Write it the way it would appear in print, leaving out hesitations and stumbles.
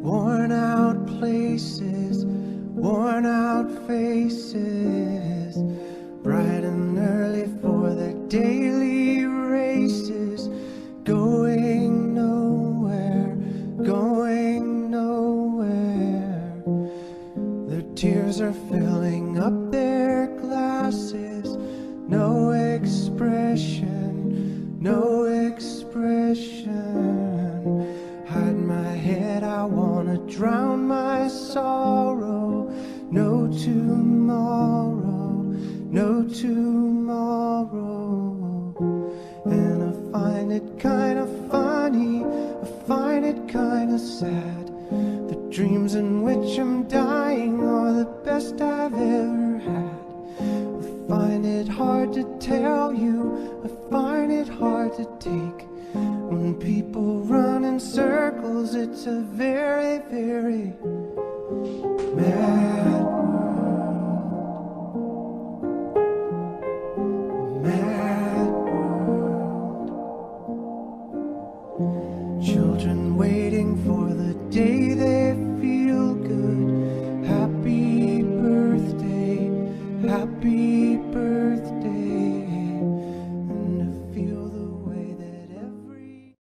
worn out places, worn out faces, bright and early for their daily races, going nowhere, going nowhere. Their tears are filling up their glasses, no expression, no expression. Hide my head, I wanna drown my sorrow. No tomorrow, no tomorrow. And I find it kinda funny, I find it kinda sad. The dreams in which I'm dying are the best I've ever had. I find it hard to tell you, I find it hard to take. When people run in circles, it's a very, very mad